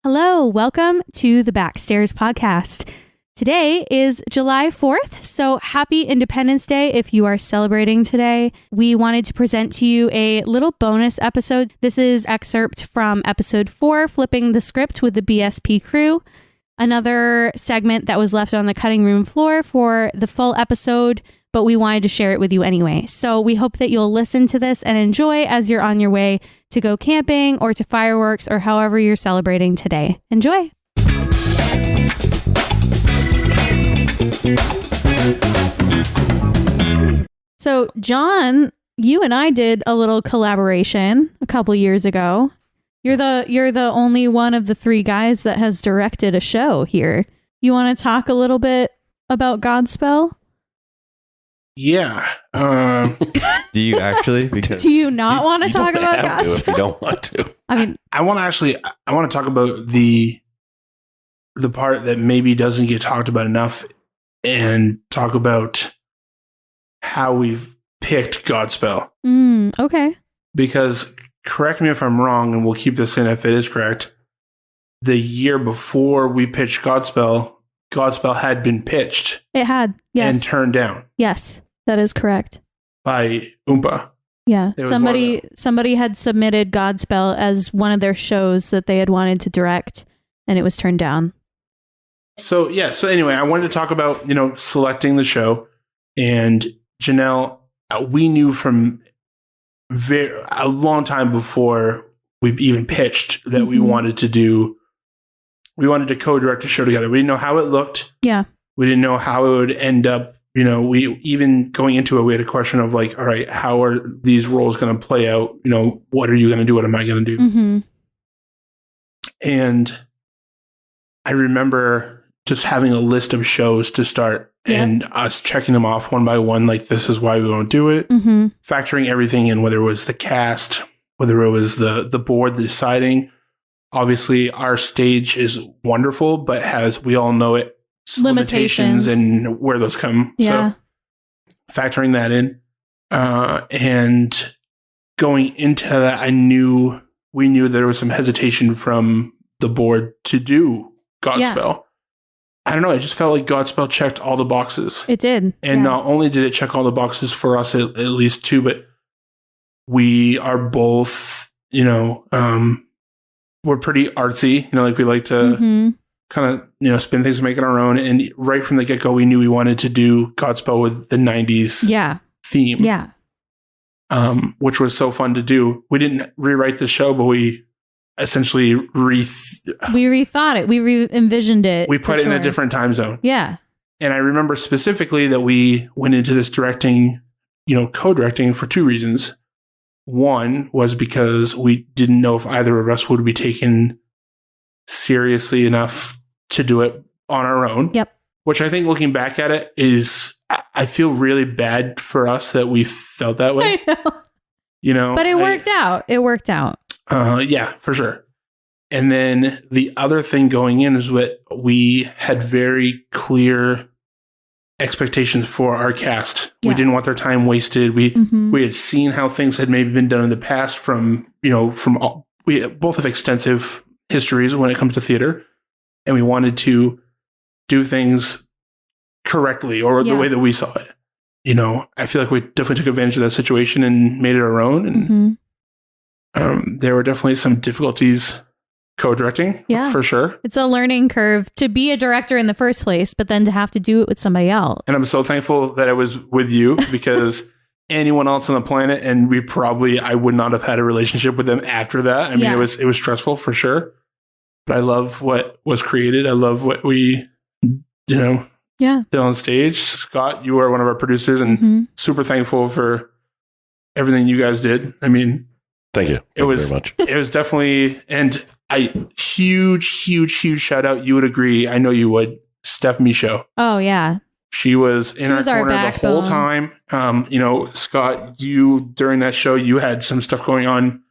Hello, welcome to the Backstairs podcast. Today is July 4th, so happy Independence Day if you are celebrating today. We wanted to present to you a little bonus episode. This is excerpt from episode 4, Flipping the Script with the BSP crew, another segment that was left on the cutting room floor for the full episode, but we wanted to share it with you anyway. So we hope that you'll listen to this and enjoy as you're on your way to go camping or to fireworks or however you're celebrating today. Enjoy. So John, you and I did a little collaboration a couple years ago. You're the only one of the three guys that has directed a show here. You want to talk a little bit about Godspell? Yeah. Do you actually? Because do you not want to talk about Godspell? If you don't want to. I mean, I want to talk about the part that maybe doesn't get talked about enough and talk about how we've picked Godspell. Okay. Because, correct me if I'm wrong, and we'll keep this in if it is correct, the year before we pitched Godspell had been pitched. It had, yes. And turned down. Yes, that is correct. By Oompa. Yeah, somebody had submitted Godspell as one of their shows that they had wanted to direct, and it was turned down. So anyway, I wanted to talk about, selecting the show. And Janelle, we knew from a long time before we even pitched that we wanted to co-direct a show together. We didn't know how it looked. Yeah. We didn't know how it would end up. We even going into it, we had a question of like, all right, how are these roles going to play out? What are you going to do? What am I going to do? Mm-hmm. And I remember just having a list of shows to start and us checking them off one by one. Like, this is why we won't do it. Mm-hmm. Factoring everything in, whether it was the cast, whether it was the board deciding. Obviously, our stage is wonderful, but we all know it, limitations and where those come. Yeah. So factoring that in and going into that, we knew there was some hesitation from the board to do Godspell. Yeah. I don't know. It just felt like Godspell checked all the boxes. It did. And not only did it check all the boxes for us, at least two, but we are both, we're pretty artsy, like we like to kind of, spin things and make it our own. And right from the get-go, we knew we wanted to do Godspell with the 90s theme. Yeah. Which was so fun to do. We didn't rewrite the show, but we essentially we rethought it. We re-envisioned it. We put it in a different time zone. Yeah. And I remember specifically that we went into this directing, co-directing for two reasons. One was because we didn't know if either of us would be taken seriously enough to do it on our own. Yep. Which I think, looking back at it, I feel really bad for us that we felt that way. I know. But it worked out. It worked out. Yeah, for sure. And then the other thing going in is that we had very clear expectations for our cast. Yeah. We didn't want their time wasted. We had seen how things had maybe been done in the past we both have extensive histories when it comes to theater, and we wanted to do things correctly or the way that we saw it. I feel like we definitely took advantage of that situation and made it our own. And there were definitely some difficulties co-directing, for sure. It's a learning curve to be a director in the first place, but then to have to do it with somebody else. And I'm so thankful that I was with you, because anyone else on the planet, and I would not have had a relationship with them after that. I mean, it was stressful for sure, but I love what was created. I love what we, did on stage. Scott, you are one of our producers, and super thankful for everything you guys did. I mean, thank you. It was very much. It was definitely, and huge shout out. You would agree. I know you would. Steph Michaud. Oh yeah. She was in our corner the whole time. Scott, you during that show, you had some stuff going on.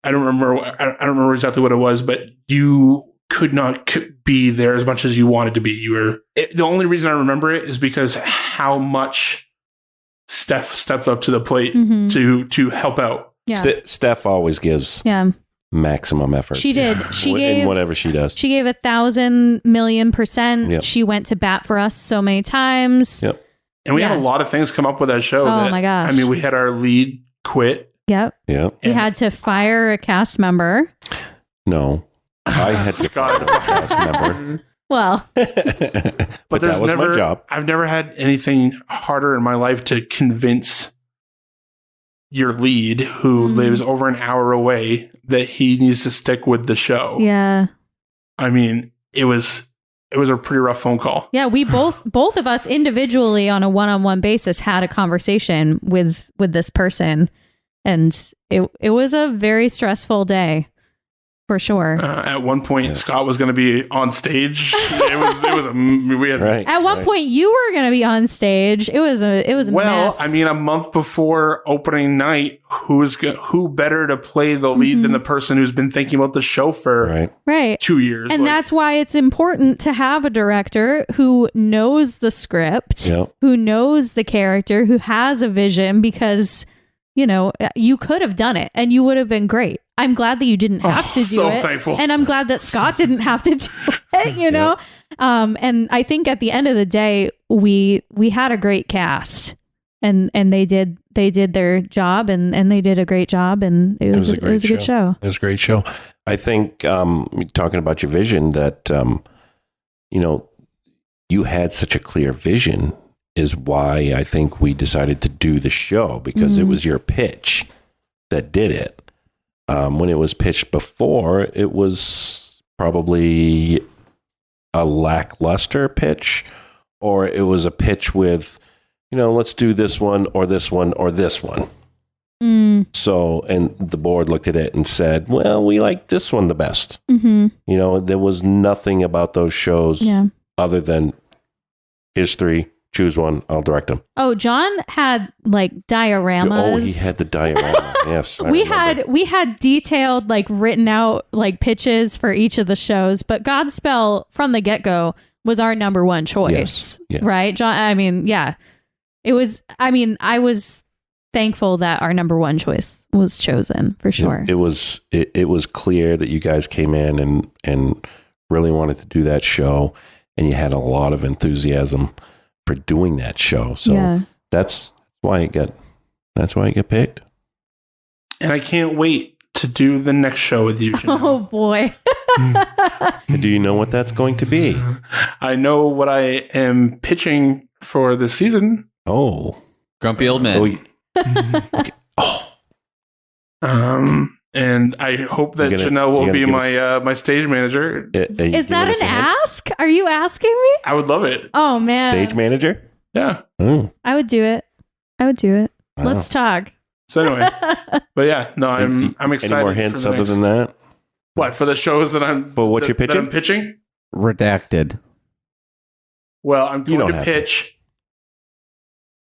I don't remember exactly what it was, but you could not be there as much as you wanted to be. The only reason I remember it is because how much Steph stepped up to the plate to help out. Yeah. Steph always gives. Yeah. maximum effort. She did. She in gave whatever she does. She gave 1,000,000,000%. Yep. She went to bat for us so many times. Yep. And we had a lot of things come up with that show. Oh my gosh. I mean, we had our lead quit. Yep. Yep. We had to fire a cast member. No. I had to fire a cast member. Well, but that was my job. I've never had anything harder in my life to convince your lead, who lives over an hour away, that he needs to stick with the show. yeah. I mean, it was a pretty rough phone call. Yeah, we both of us individually on a one-on-one basis had a conversation with this person, and it was a very stressful day. For sure. At one point, Scott was going to be on stage. We had Right. At one point, you were going to be on stage. It was a mess. I mean, a month before opening night, who better to play the lead than the person who's been thinking about the show for right 2 years? And that's why it's important to have a director who knows the script, who knows the character, who has a vision, because you could have done it and you would have been great. I'm glad that you didn't have to do it. Thankful. And I'm glad that Scott didn't have to do it, And I think at the end of the day, we had a great cast, and they did their job, and they did a great job, and it was a good show. It was a great show. I think talking about your vision, that you had such a clear vision is why I think we decided to do the show, because it was your pitch that did it. When it was pitched before, it was probably a lackluster pitch, or it was a pitch with, let's do this one or this one or this one. So, and the board looked at it and said, well, we like this one the best. There was nothing about those shows other than here's 3. Choose one. I'll direct them. Oh, John had dioramas. Oh, he had the diorama. Yes, we had detailed written out pitches for each of the shows. But Godspell from the get-go was our number one choice, right, John? I mean, yeah, it was. I mean, I was thankful that our number one choice was chosen for sure. It was clear that you guys came in and really wanted to do that show, and you had a lot of enthusiasm for doing that show. So that's why it got picked. And I can't wait to do the next show with you, Janelle. Oh boy. Do you know what that's going to be? I know what I am pitching for this season. Oh. Grumpy Old Man. And I hope that Janelle will be my stage manager. Is that an ask? Are you asking me? I would love it. Oh man. Stage manager? Yeah. I would do it. Wow. Let's talk. So anyway, but yeah, no, I'm excited. Any more hints other than that? What, for the shows that I'm? But what you're pitching? That I'm pitching? Redacted. Well, I'm going to pitch.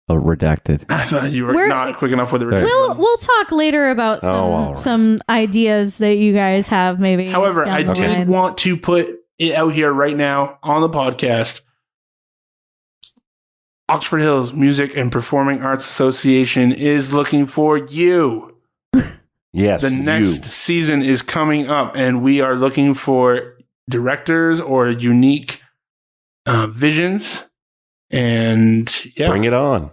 Redacted. I thought you were not quick enough with the redacted. We'll talk later about some ideas that you guys have maybe. However, I did want to put it out here right now on the podcast. Oxford Hills Music and Performing Arts Association is looking for you. Yes. The next season is coming up, and we are looking for directors or unique visions. And bring it on.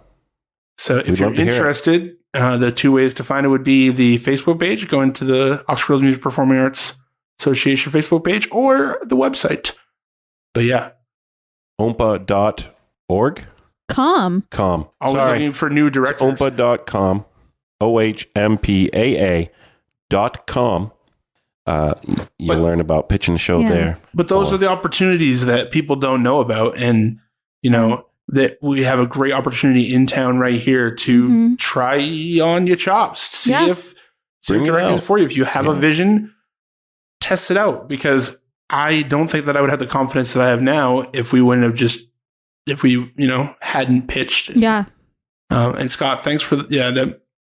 So if you're interested, the 2 ways to find it would be the Facebook page, going to the Oxford Hills Music Performing Arts Association Facebook page, or the website. But yeah. ompa.org? Com. Always looking for new directors. ompa.com. OHMPAA.com. You learn about pitch and show there. But those are the opportunities that people don't know about. And, that we have a great opportunity in town right here to try on your chops. See if directing is for you. If you have a vision, test it out. Because I don't think that I would have the confidence that I have now if we wouldn't have hadn't pitched. Yeah. And Scott, thanks for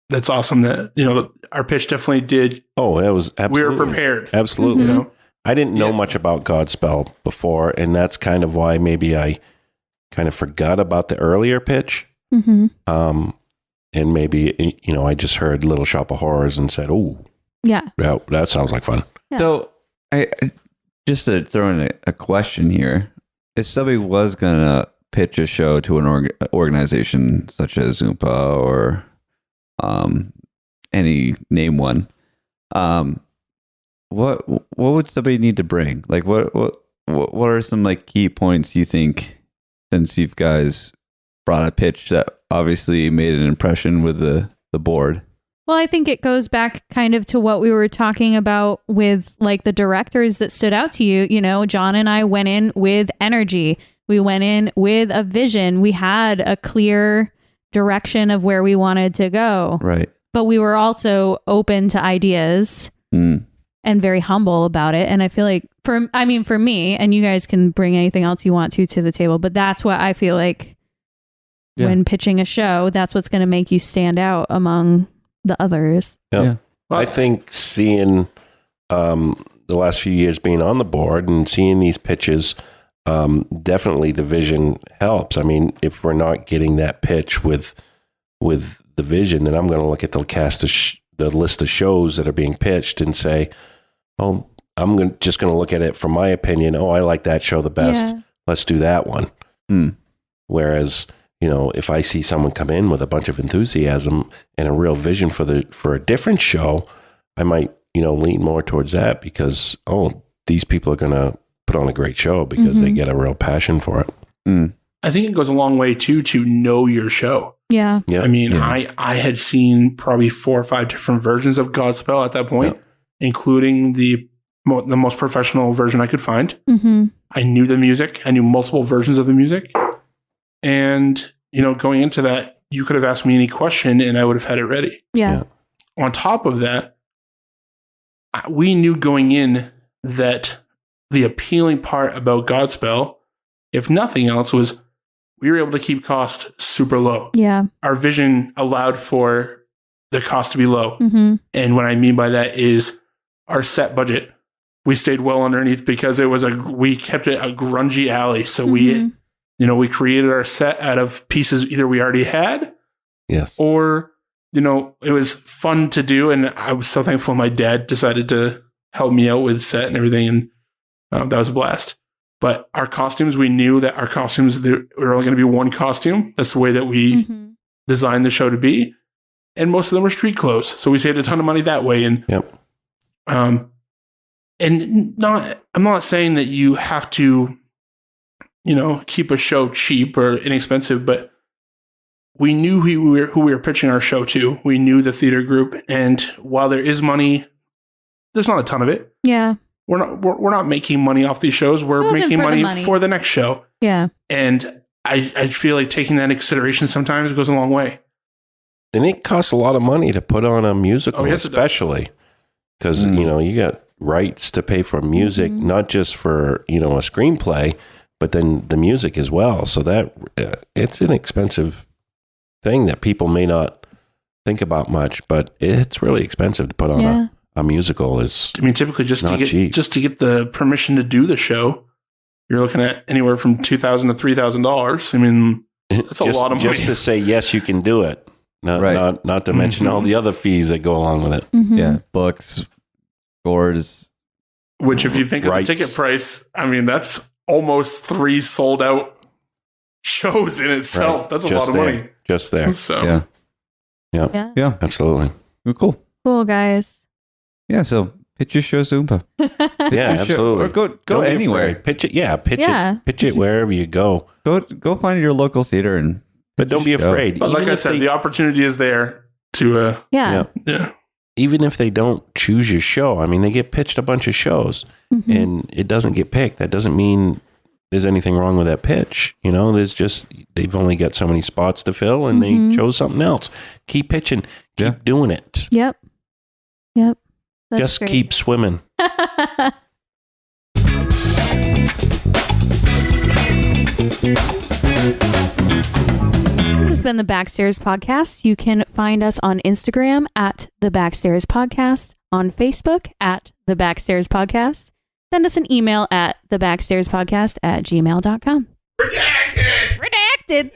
that's awesome that, our pitch definitely did. Oh, that was absolutely. We were prepared. Absolutely. I didn't know much about Godspell before, and that's kind of why maybe I kind of forgot about the earlier pitch. And maybe, I just heard Little Shop of Horrors and said, oh, Yeah. Yeah, that sounds like fun. Yeah. So, I just to throw in a question here: if somebody was gonna pitch a show to an organization such as Zoompa or any name one, what would somebody need to bring? Like, what are some like key points you think, since you guys brought a pitch that obviously made an impression with the board? Well, I think it goes back kind of to what we were talking about with like the directors that stood out to you. You know, John and I went in with energy. We went in with a vision. We had a clear direction of where we wanted to go. Right. But we were also open to ideas and very humble about it. And I feel like for me, and you guys can bring anything else you want to the table, but that's what I feel like when pitching a show, that's what's going to make you stand out among the others. Yeah. I think seeing the last few years being on the board and seeing these pitches, definitely the vision helps. I mean, if we're not getting that pitch with the vision, then I'm going to look at the list of shows that are being pitched and say, oh, I'm just going to look at it from my opinion. Oh, I like that show the best. Yeah. Let's do that one. Whereas, you know, if I see someone come in with a bunch of enthusiasm and a real vision for a different show, I might, you know, lean more towards that because, these people are going to put on a great show because they get a real passion for it. I think it goes a long way too to know your show. Yeah. I mean, I had seen probably 4 or 5 different versions of Godspell at that point, including the most professional version I could find. I knew the music. I knew multiple versions of the music. And, you know, going into that, you could have asked me any question and I would have had it ready. Yeah. On top of that, we knew going in that the appealing part about Godspell, if nothing else, was we were able to keep costs super low. Yeah. Our vision allowed for the cost to be low. And what I mean by that is our set budget. We stayed well underneath because we kept it a grungy alley. So we created our set out of pieces either we already had. Yes. Or, you know, it was fun to do. And I was so thankful my dad decided to help me out with set and everything. And that was a blast. But our costumes, we knew that our costumes, there were only going to be one costume. That's the way that we designed the show to be. And most of them were street clothes. So we saved a ton of money that way. And, I'm not saying that you have to, you know, keep a show cheap or inexpensive, but we knew who we were pitching our show to. We knew the theater group. And while there is money, there's not a ton of it. Yeah. We're not making money off these shows. We're making money for the next show. Yeah. And I feel like taking that into consideration sometimes goes a long way. And it costs a lot of money to put on a musical, especially because, you know, you got rights to pay for music, not just for, you know, a screenplay, but then the music as well. So that it's an expensive thing that people may not think about much, but it's really expensive to put on a musical. Typically just to get the permission to do the show, you're looking at anywhere from $2,000 to $3,000. I mean, that's a lot of money. Just to say, yes, you can do it. Not to mention all the other fees that go along with it. Yeah. Books, scores. Which if you think of the ticket price, I mean, that's almost 3 sold out shows in itself. Right. That's a lot of money. Just there. So, yeah, absolutely. Cool. Cool, guys. Yeah, so pitch your show Zoompa. Absolutely. Or go anywhere. Pitch it. Pitch it wherever you go. Go find your local theater but don't be afraid. But like I said, the opportunity is there to even if they don't choose your show, I mean, they get pitched a bunch of shows and it doesn't get picked. That doesn't mean there's anything wrong with that pitch. You know, they've only got so many spots to fill and they chose something else. Keep pitching. Keep doing it. Yep. That's just great. Keep swimming. This has been the Backstairs Podcast. You can find us on Instagram at the Backstairs Podcast, on Facebook at the Backstairs Podcast. Send us an email at thebackstairspodcast@gmail.com. Redacted!